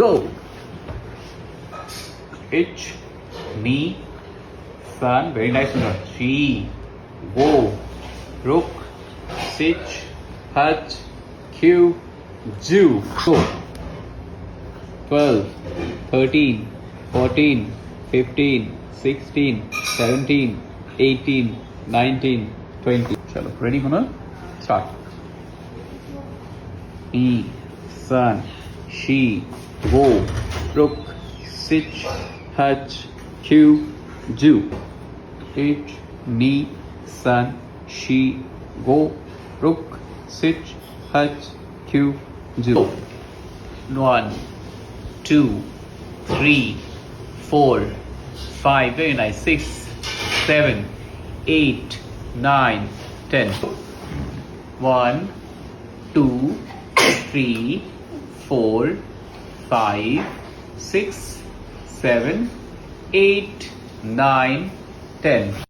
Go. H, knee, sun. Very nice one. She, go, rook, sich, hutch, Q, Jew. Go. 12, 13, 14, 15, 16, 17, 18, 19, 20. Chalo, ready, Hunal? Start. E, sun, she, go, rook, sich, hutch, Q, Jew. H, knee, sun, she, go, rook, sich, hutch, Q, Jew. 1, 2, 3, 4, 5, very nice, 6, 7, 8, 9, 10. 1, 2, 3, 4, 5, 6, 7, 8, 9, 10.